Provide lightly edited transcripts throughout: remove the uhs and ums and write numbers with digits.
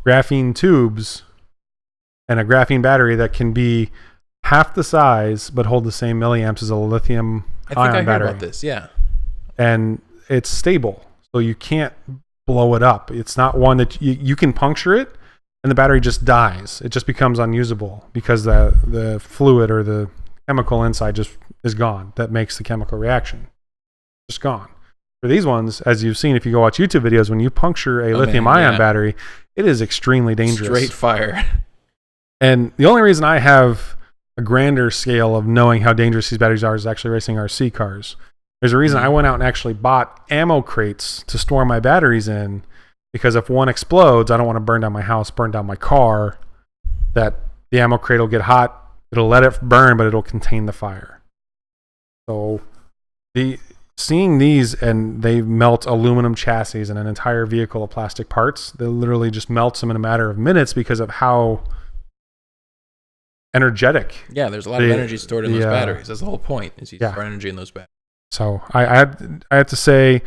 graphene tubes and a graphene battery that can be half the size but hold the same milliamps as a lithium ion battery. Heard about this, yeah. And it's stable, so you can't blow it up. It's not one that you can puncture it and the battery just dies. It just becomes unusable because the fluid or the chemical inside just is gone that makes the chemical reaction. Just gone. For these ones, as you've seen if you go watch YouTube videos, when you puncture a lithium-ion battery, it is extremely dangerous. Straight fire. And the only reason I have a grander scale of knowing how dangerous these batteries are is actually racing RC cars. There's a reason I went out and actually bought ammo crates to store my batteries in, because if one explodes, I don't want to burn down my house, burn down my car. That the ammo crate will get hot, it'll let it burn, but it'll contain the fire. So seeing these, and they melt aluminum chassis and an entire vehicle of plastic parts, they literally just melts them in a matter of minutes because of how energetic. Yeah, there's a lot of energy stored in those batteries. That's the whole point, is you store energy in those batteries. So I had to say,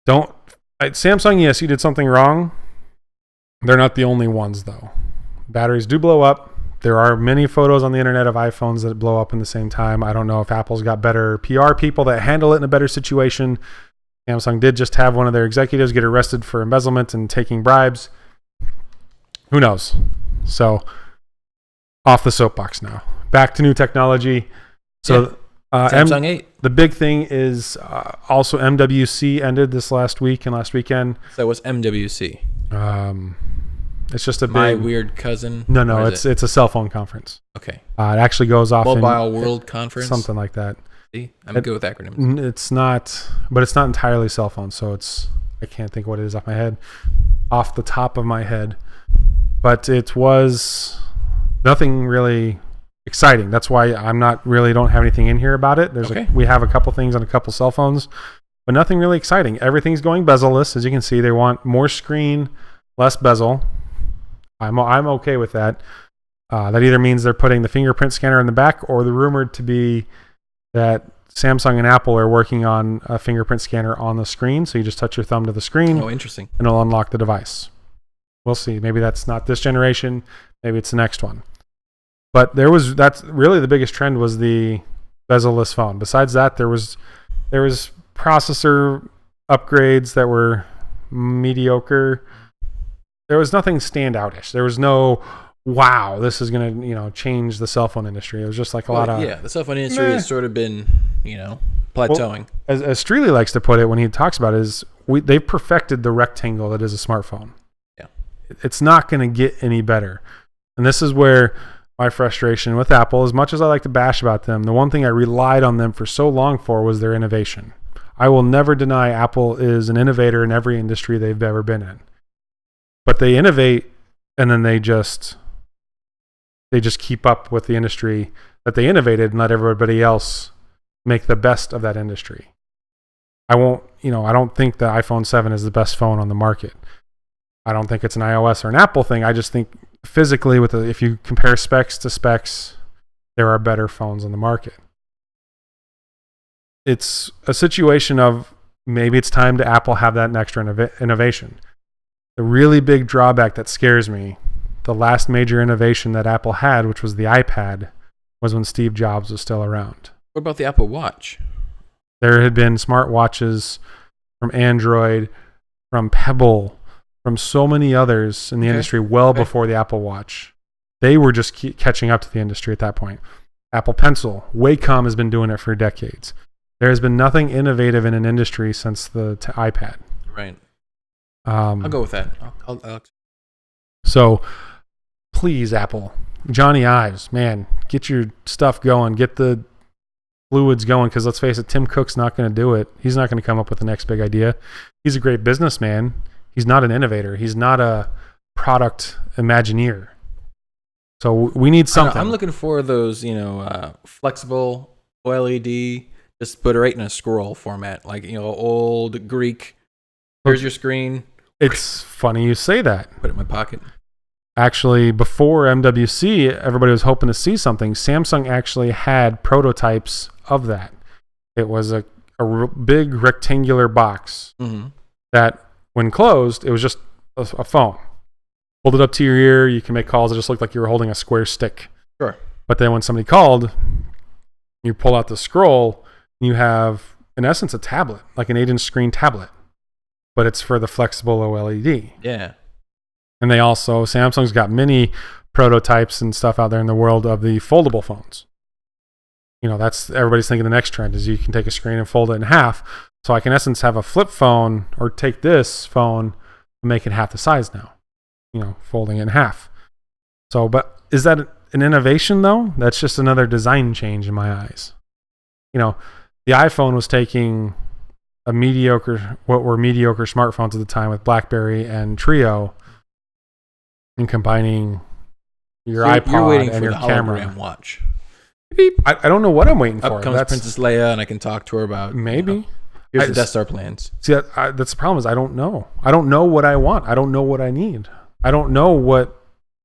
Samsung, yes, you did something wrong. They're not the only ones, though. Batteries do blow up. There are many photos on the internet of iPhones that blow up in the same time. I don't know if Apple's got better PR people that handle it in a better situation. Samsung did just have one of their executives get arrested for embezzlement and taking bribes. Who knows? So, off the soapbox now. Back to new technology. So, Samsung 8. The big thing is also MWC ended this last week and last weekend. So what's MWC? It's just a My big... Weird Cousin? No, it's a cell phone conference. Okay. It actually goes off Mobile World Conference? Something like that. See? I'm good with acronyms. It's not, but it's not entirely cell phone, so I can't think what it is off the top of my head. But it was nothing really exciting. That's why don't have anything in here about it. We have a couple things on a couple cell phones, but nothing really exciting. Everything's going bezel-less. As you can see, they want more screen, less bezel. I'm okay with that. That either means they're putting the fingerprint scanner in the back, or the rumored to be that Samsung and Apple are working on a fingerprint scanner on the screen. So you just touch your thumb to the screen. Oh, interesting. And it'll unlock the device. We'll see. Maybe that's not this generation. Maybe it's the next one. But that's really the biggest trend, was the bezel-less phone. Besides that, there was processor upgrades that were mediocre. There was nothing standoutish. There was no, wow, this is going to, change the cell phone industry. It was just like a lot of... Yeah, the cell phone industry has sort of been, plateauing. Well, as Streely likes to put it when he talks about it, they've perfected the rectangle that is a smartphone. Yeah. It's not going to get any better. And this is where my frustration with Apple, as much as I like to bash about them, the one thing I relied on them for so long for was their innovation. I will never deny Apple is an innovator in every industry they've ever been in. But they innovate, and then they just keep up with the industry that they innovated and let everybody else make the best of that industry. I don't think the iPhone 7 is the best phone on the market. I don't think it's an iOS or an Apple thing. I just think physically, if you compare specs to specs, there are better phones on the market. It's a situation of maybe it's time to Apple have that extra innovation. The really big drawback that scares me, the last major innovation that Apple had, which was the iPad, was when Steve Jobs was still around. What about the Apple Watch? There had been smartwatches from Android, from Pebble, from so many others in the industry before the Apple Watch. They were just catching up to the industry at that point. Apple Pencil, Wacom has been doing it for decades. There has been nothing innovative in an industry since the iPad. Right. I'll go with that. I'll... So, please, Apple, Johnny Ives, man, get your stuff going, get the fluids going, because let's face it, Tim Cook's not going to do it. He's not going to come up with the next big idea. He's a great businessman. He's not an innovator. He's not a product imagineer. So we need something. I'm looking for those, flexible OLED, just put it right in a scroll format, like, old Greek. Here's your screen. It's funny you say that. Put it in my pocket. Actually, before MWC, everybody was hoping to see something. Samsung actually had prototypes of that. It was a big rectangular box that, when closed, it was just a phone. Hold it up to your ear. You can make calls that just look like you were holding a square stick. Sure. But then when somebody called, you pull out the scroll, and you have, in essence, a tablet, like an 8-inch screen tablet. But it's for the flexible OLED. Yeah. And they also, Samsung's got many prototypes and stuff out there in the world of the foldable phones. That's everybody's thinking the next trend is you can take a screen and fold it in half. So I can, in essence, have a flip phone or take this phone and make it half the size now. Folding it in half. So, but is that an innovation though? That's just another design change in my eyes. The iPhone was taking what were mediocre smartphones at the time with BlackBerry and Trio, and combining your iPod you're waiting and for your the camera. hologram watch. I don't know what I'm waiting for. Up comes Princess Leia, and I can talk to her about maybe. Here's the Death Star plans. See, that's the problem. Is I don't know. I don't know what I want. I don't know what I need. I don't know what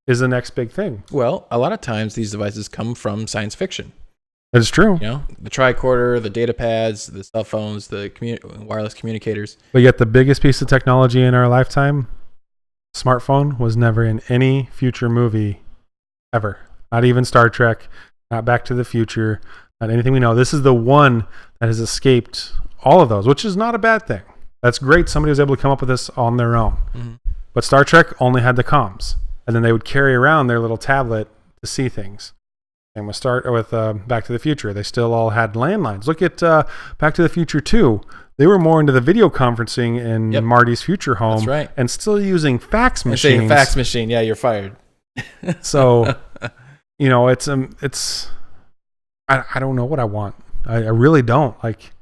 is the next big thing. Well, a lot of times these devices come from science fiction. It's true. The tricorder, the data pads, the cell phones, the wireless communicators. But yet the biggest piece of technology in our lifetime, smartphone, was never in any future movie ever. Not even Star Trek, not Back to the Future, not anything we know. This is the one that has escaped all of those, which is not a bad thing. That's great. Somebody was able to come up with this on their own. Mm-hmm. But Star Trek only had the comms, and then they would carry around their little tablet to see things. And with Back to the Future, they still all had landlines. Look at Back to the Future 2. They were more into the video conferencing in Marty's future home. That's right. And still using fax machines. Saying fax machine, yeah, you're fired. So, it's I don't know what I want. I really don't. Like,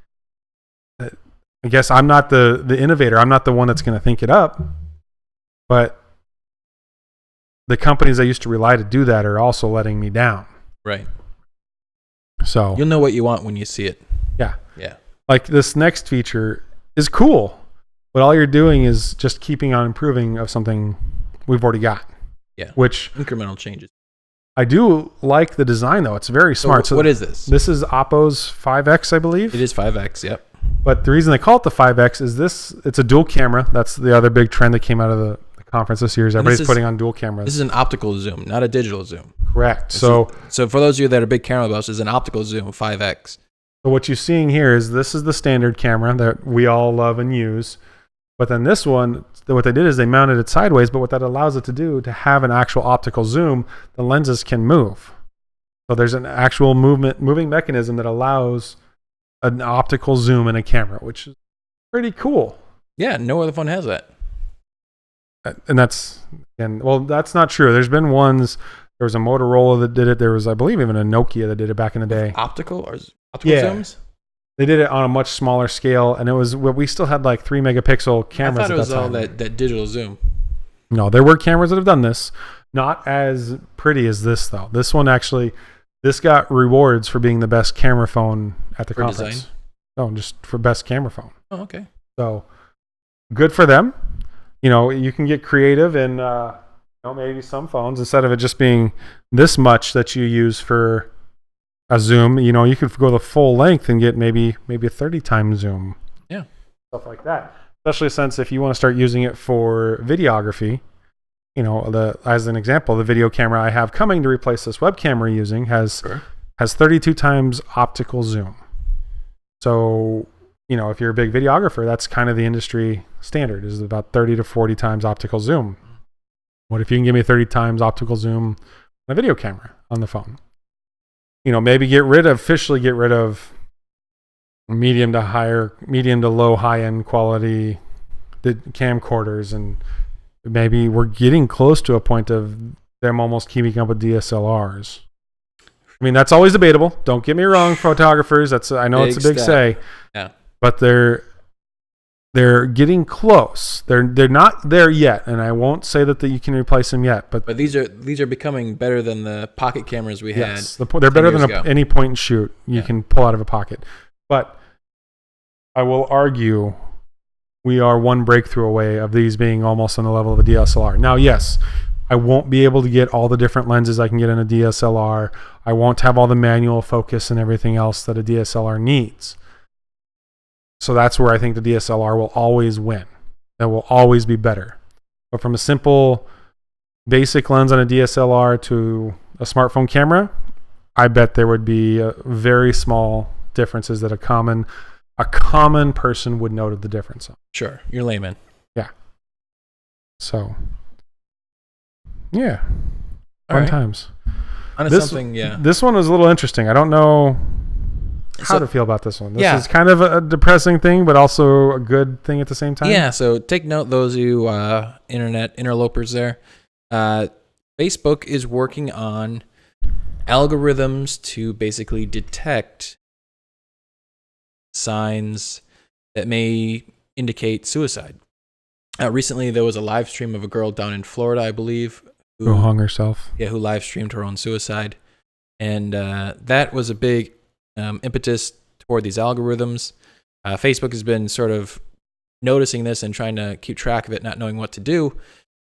I guess I'm not the innovator. I'm not the one that's going to think it up. But the companies I used to rely to do that are also letting me down. Right. So you'll know what you want when you see it. Yeah. Yeah. Like this next feature is cool, but all you're doing is just keeping on improving of something we've already got. Yeah. Which incremental changes. I do like the design though. It's very smart. So what is this? This is Oppo's 5X, I believe. It is 5X, yep. But the reason they call it the 5X is it's a dual camera. That's the other big trend that came out of the conference this year. Everybody's putting on dual cameras. This is an optical zoom, not a digital zoom. Correct. So for those of you that are big camera buffs, it's an optical zoom 5X. So what you're seeing here is this is the standard camera that we all love and use. But then this one, what they did is they mounted it sideways, but what that allows it to do, to have an actual optical zoom, the lenses can move. So there's an actual moving mechanism that allows an optical zoom in a camera, which is pretty cool. Yeah, no other phone has that. And that's not true. There's been ones. There was a Motorola that did it. There was, I believe, even a Nokia that did it back in the day. Optical zooms? They did it on a much smaller scale, and we still had like 3 megapixel cameras. I thought it was all that digital zoom. No, there were cameras that have done this. Not as pretty as this though. This one this got rewards for being the best camera phone at the conference. Design? No, just for best camera phone. Oh, okay. So good for them. You can get creative and maybe some phones, instead of it just being this much that you use for a zoom, you could go the full length and get maybe a 30 times zoom. Yeah. Stuff like that. Especially since if you want to start using it for videography, as an example, the video camera I have coming to replace this webcam we're using has 32 times optical zoom. So, if you're a big videographer, that's kind of the industry standard, is about 30 to 40 times optical zoom. What if you can give me 30 times optical zoom on a video camera on the phone? Maybe officially get rid of medium to low high-end quality camcorders, and maybe we're getting close to a point of them almost keeping up with DSLRs. I mean, that's always debatable. Don't get me wrong, photographers. I know it's a big say. Yeah. But they're getting close. They're not there yet, and I won't say that you can replace them yet. But these are becoming better than the pocket cameras we had. Yes, they're better than any point and shoot you can pull out of a pocket. But I will argue we are one breakthrough away of these being almost on the level of a DSLR. Now, yes, I won't be able to get all the different lenses I can get in a DSLR. I won't have all the manual focus and everything else that a DSLR needs. So that's where I think the DSLR will always win. It will always be better. But from a simple basic lens on a DSLR to a smartphone camera, I bet there would be very small differences that a common person would note the difference on. Sure, you're layman. Yeah. So, yeah, All fun right. times. On to something, yeah. This one was a little interesting. I don't know how to feel about this one. This is kind of a depressing thing, but also a good thing at the same time. Yeah, so take note, those of you internet interlopers there. Facebook is working on algorithms to basically detect signs that may indicate suicide. Recently, there was a live stream of a girl down in Florida, I believe, who hung herself. Yeah, who live streamed her own suicide. And that was a big impetus toward these algorithms. Facebook has been sort of noticing this and trying to keep track of it, not knowing what to do.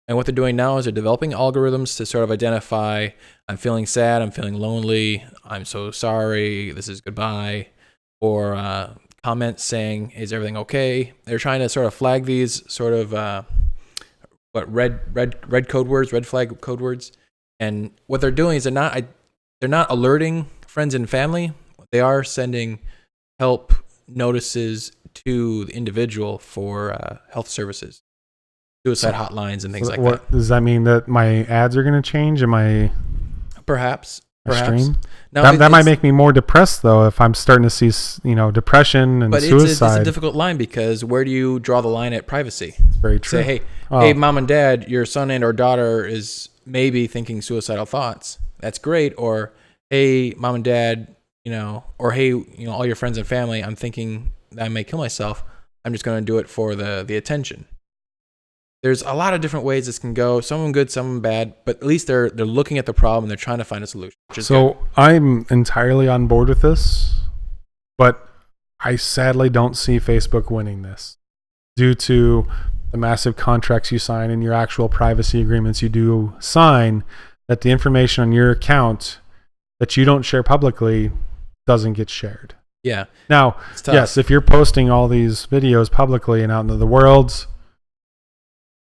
And what they're doing now is they're developing algorithms to sort of identify, I'm feeling sad, I'm feeling lonely, I'm so sorry, this is goodbye, or comments saying, is everything okay? They're trying to sort of flag these sort of red code words, red flag code words. And what they're doing is they're not alerting friends and family. They are sending help notices to the individual for health services, suicide hotlines, and things like that. Does that mean that my ads are going to change? Am I perhaps stream? No, that might make me more depressed though if I'm starting to see depression and suicide. It's a difficult line because where do you draw the line at privacy? It's very true. Say, hey, mom and dad, your son and or daughter is maybe thinking suicidal thoughts. That's great. Or hey, mom and dad, or hey, all your friends and family, I'm thinking that I may kill myself. I'm just going to do it for the attention. There's a lot of different ways this can go. Some of them good, some of them bad, but at least they're looking at the problem and they're trying to find a solution. So good. I'm entirely on board with this, but I sadly don't see Facebook winning this due to the massive contracts you sign and your actual privacy agreements you do sign, that the information on your account that you don't share publicly doesn't get shared. Yeah. Now, yes, if you're posting all these videos publicly and out into the world,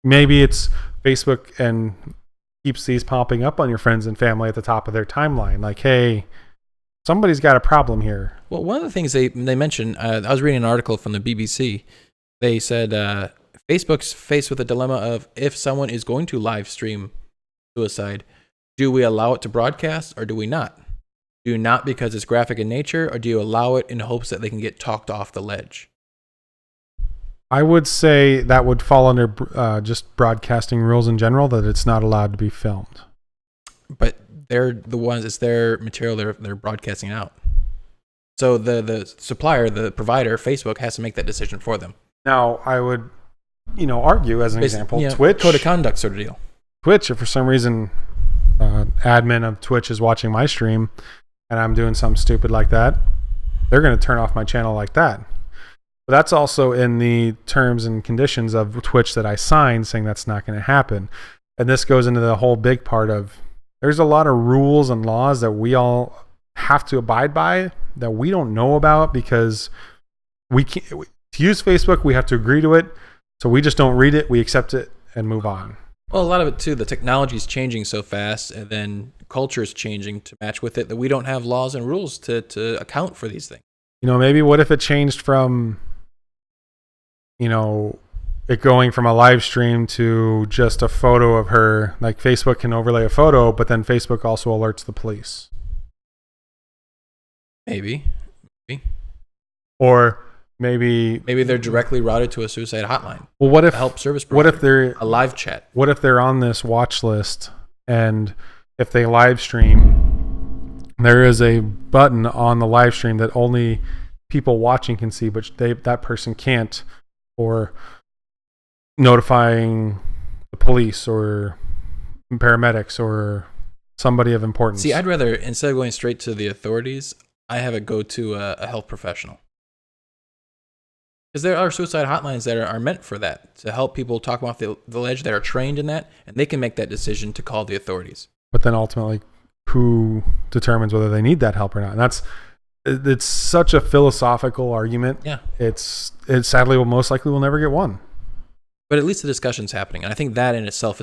maybe it's Facebook and keeps these popping up on your friends and family at the top of their timeline. Like, hey, somebody's got a problem here. Well, one of the things they mentioned, I was reading an article from the BBC. They said Facebook's faced with a dilemma of if someone is going to live stream suicide, do we allow it to broadcast or do we not? Do you not because it's graphic in nature, or do you allow it in hopes that they can get talked off the ledge? I would say that would fall under just broadcasting rules in general, that it's not allowed to be filmed. But they're the ones, it's their material they're broadcasting out. So the supplier, the provider, Facebook, has to make that decision for them. Now, I would, argue as an example, Twitch. Code of conduct sort of deal. Twitch, if for some reason admin of Twitch is watching my stream and I'm doing something stupid like that, they're going to turn off my channel like that. But that's also in the terms and conditions of Twitch that I signed, saying that's not going to happen. And this goes into the whole big part of, there's a lot of rules and laws that we all have to abide by that we don't know about because we can't, to use Facebook, we have to agree to it. So we just don't read it, we accept it and move on. Well, a lot of it too, the technology is changing so fast, and then culture is changing to match with it, that we don't have laws and rules to account for these things. Maybe what if it changed from, it going from a live stream to just a photo of her, like Facebook can overlay a photo, but then Facebook also alerts the police. Maybe. Or maybe they're directly routed to a suicide hotline. Well, what if help service provider, what if they're a live chat? What if they're on this watch list, and if they live stream, there is a button on the live stream that only people watching can see, but that person can't, or notifying the police or paramedics or somebody of importance. See, I'd rather, instead of going straight to the authorities, I have it go to a health professional. Because there are suicide hotlines that are meant for that, to help people talk them off the ledge, that are trained in that, and they can make that decision to call the authorities. But then ultimately, who determines whether they need that help or not? And it's such a philosophical argument. Yeah. It sadly most likely will never get won. but at least the discussion's happening. And I think that in itself is